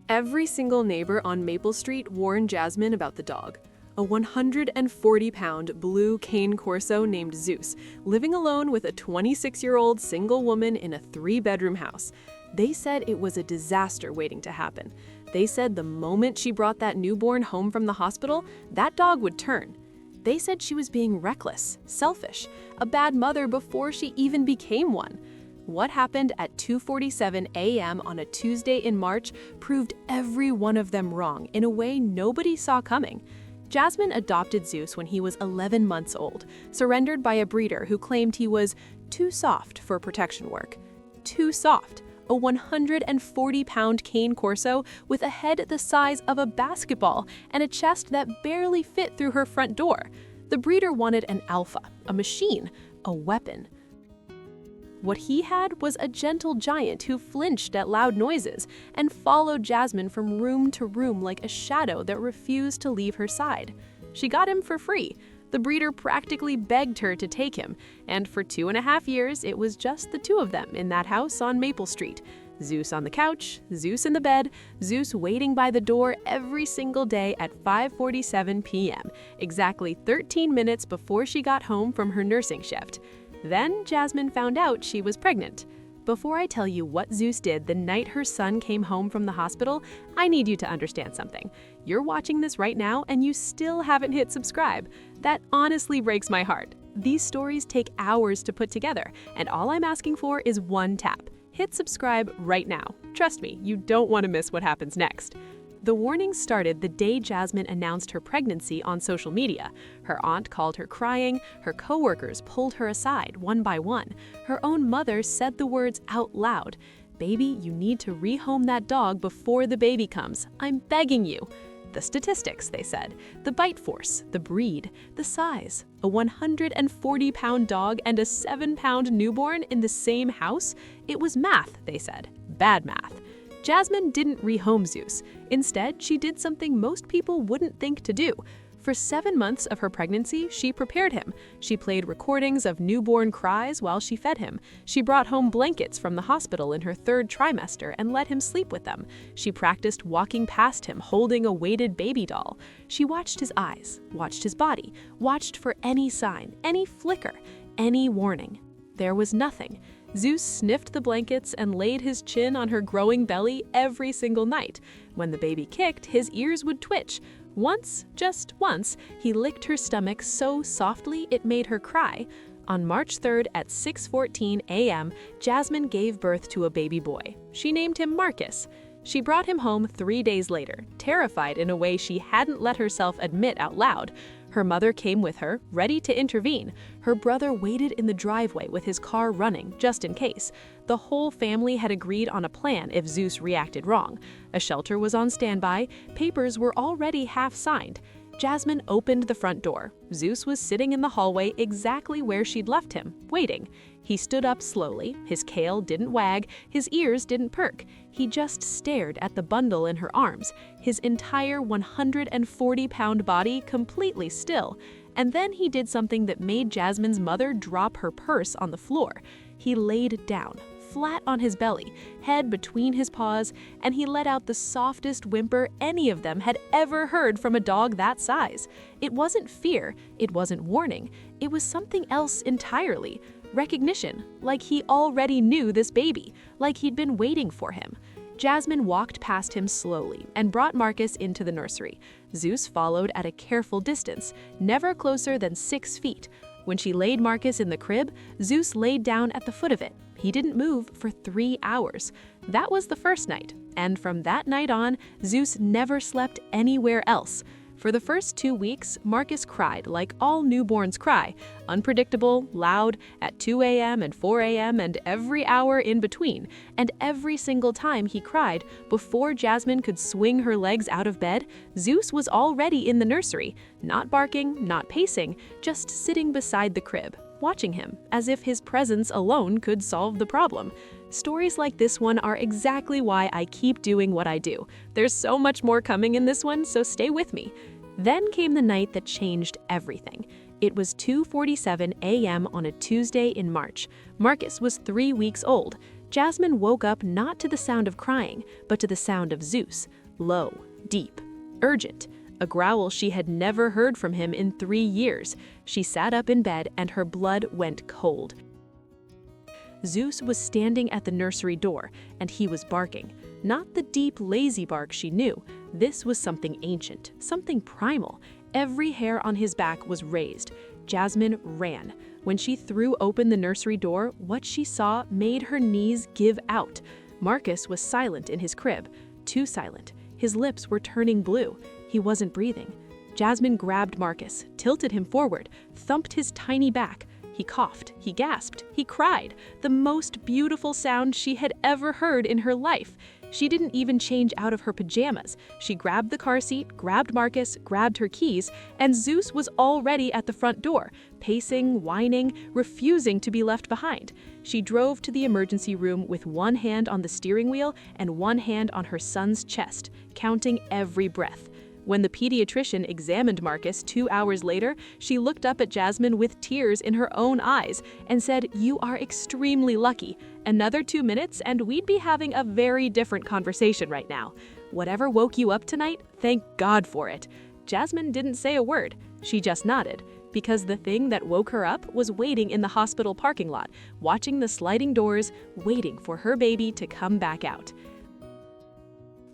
Every single neighbor on Maple Street warned Jasmine about the dog. A 140-pound blue Cane Corso named Zeus, living alone with a 26-year-old single woman in a 3-bedroom house. They said it was a disaster waiting to happen. They said the moment she brought that newborn home from the hospital, that dog would turn. They said she was being reckless, selfish, a bad mother before she even became one. What happened at 2:47 a.m. on a Tuesday in March proved every one of them wrong in a way nobody saw coming. Jasmine adopted Zeus when he was 11 months old, surrendered by a breeder who claimed he was too soft for protection work. Too soft. A 140-pound Cane Corso with a head the size of a basketball and a chest that barely fit through her front door. The breeder wanted an alpha, a machine, a weapon. What he had was a gentle giant who flinched at loud noises and followed Jasmine from room to room like a shadow that refused to leave her side. She got him for free. The breeder practically begged her to take him, and for 2.5 years, it was just the two of them in that house on Maple Street. Zeus on the couch, Zeus in the bed, Zeus waiting by the door every single day at 5:47 p.m., exactly 13 minutes before she got home from her nursing shift. Then Jasmine found out she was pregnant. Before I tell you what Zeus did the night her son came home from the hospital, I need you to understand something. You're watching this right now and you still haven't hit subscribe. That honestly breaks my heart. These stories take hours to put together, and all I'm asking for is one tap. Hit subscribe right now. Trust me, you don't want to miss what happens next. The warnings started the day Jasmine announced her pregnancy on social media. Her aunt called her crying, her coworkers pulled her aside one by one. Her own mother said the words out loud, "Baby, you need to rehome that dog before the baby comes. I'm begging you." The statistics, they said, the bite force, the breed, the size. A 140-pound dog and a 7-pound newborn in the same house? It was math, they said. Bad math. Jasmine didn't rehome Zeus. Instead, she did something most people wouldn't think to do. For 7 months of her pregnancy, she prepared him. She played recordings of newborn cries while she fed him. She brought home blankets from the hospital in her 3rd trimester and let him sleep with them. She practiced walking past him holding a weighted baby doll. She watched his eyes, watched his body, watched for any sign, any flicker, any warning. There was nothing. Zeus sniffed the blankets and laid his chin on her growing belly every single night. When the baby kicked, his ears would twitch. Once, just once, he licked her stomach so softly it made her cry. On March 3rd at 6:14 a.m., Jasmine gave birth to a baby boy. She named him Marcus. She brought him home 3 days later, terrified in a way she hadn't let herself admit out loud. Her mother came with her, ready to intervene. Her brother waited in the driveway with his car running, just in case. The whole family had agreed on a plan if Zeus reacted wrong. A shelter was on standby. Papers were already half signed. Jasmine opened the front door. Zeus was sitting in the hallway exactly where she'd left him, waiting. He stood up slowly, his tail didn't wag, his ears didn't perk. He just stared at the bundle in her arms, his entire 140-pound body completely still. And then he did something that made Jasmine's mother drop her purse on the floor. He laid down, flat on his belly, head between his paws, and he let out the softest whimper any of them had ever heard from a dog that size. It wasn't fear, it wasn't warning, it was something else entirely. Recognition, like he already knew this baby, like he'd been waiting for him. Jasmine walked past him slowly and brought Marcus into the nursery. Zeus followed at a careful distance, never closer than 6 feet. When she laid Marcus in the crib, Zeus laid down at the foot of it. He didn't move for 3 hours. That was the first night, and from that night on, Zeus never slept anywhere else. For the first 2 weeks, Marcus cried like all newborns cry, unpredictable, loud, at 2 a.m. and 4 a.m. and every hour in between. And every single time he cried, before Jasmine could swing her legs out of bed, Zeus was already in the nursery, not barking, not pacing, just sitting beside the crib, watching him, as if his presence alone could solve the problem. Stories like this one are exactly why I keep doing what I do. There's so much more coming in this one, so stay with me. Then came the night that changed everything. It was 2:47 a.m. on a Tuesday in March. Marcus was 3 weeks old. Jasmine woke up not to the sound of crying, but to the sound of Zeus, low, deep, urgent, a growl she had never heard from him in 3 years. She sat up in bed and her blood went cold. Zeus was standing at the nursery door, and he was barking. Not the deep, lazy bark she knew. This was something ancient, something primal. Every hair on his back was raised. Jasmine ran. When she threw open the nursery door, what she saw made her knees give out. Marcus was silent in his crib, too silent. His lips were turning blue. He wasn't breathing. Jasmine grabbed Marcus, tilted him forward, thumped his tiny back. He coughed, he gasped, he cried, the most beautiful sound she had ever heard in her life. She didn't even change out of her pajamas. She grabbed the car seat, grabbed Marcus, grabbed her keys, and Zeus was already at the front door, pacing, whining, refusing to be left behind. She drove to the emergency room with one hand on the steering wheel and one hand on her son's chest, counting every breath. When the pediatrician examined Marcus 2 hours later, she looked up at Jasmine with tears in her own eyes and said, "You are extremely lucky. Another 2 minutes and we'd be having a very different conversation right now. Whatever woke you up tonight, thank God for it." Jasmine didn't say a word. She just nodded, because the thing that woke her up was waiting in the hospital parking lot, watching the sliding doors, waiting for her baby to come back out.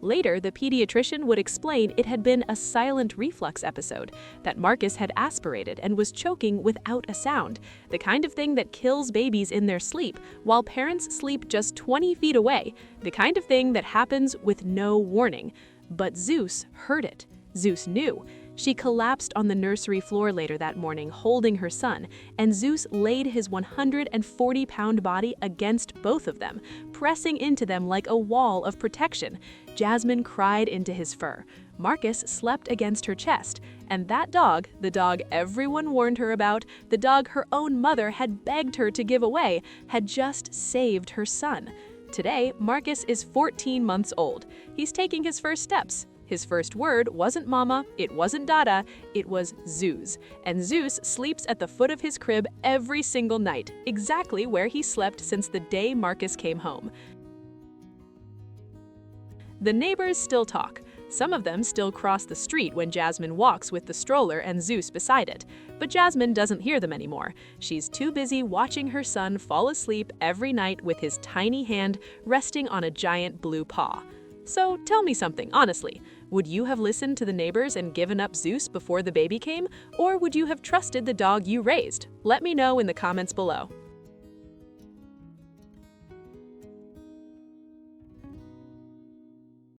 Later, the pediatrician would explain it had been a silent reflux episode, that Marcus had aspirated and was choking without a sound, the kind of thing that kills babies in their sleep while parents sleep just 20 feet away, the kind of thing that happens with no warning. But Zeus heard it. Zeus knew. She collapsed on the nursery floor later that morning, holding her son, and Zeus laid his 140-pound body against both of them, pressing into them like a wall of protection. Jasmine cried into his fur. Marcus slept against her chest, and that dog, the dog everyone warned her about, the dog her own mother had begged her to give away, had just saved her son. Today, Marcus is 14 months old. He's taking his first steps. His first word wasn't mama, it wasn't dada, it was Zeus. And Zeus sleeps at the foot of his crib every single night, exactly where he slept since the day Marcus came home. The neighbors still talk. Some of them still cross the street when Jasmine walks with the stroller and Zeus beside it. But Jasmine doesn't hear them anymore. She's too busy watching her son fall asleep every night with his tiny hand resting on a giant blue paw. So tell me something, honestly. Would you have listened to the neighbors and given up Zeus before the baby came? Or would you have trusted the dog you raised? Let me know in the comments below.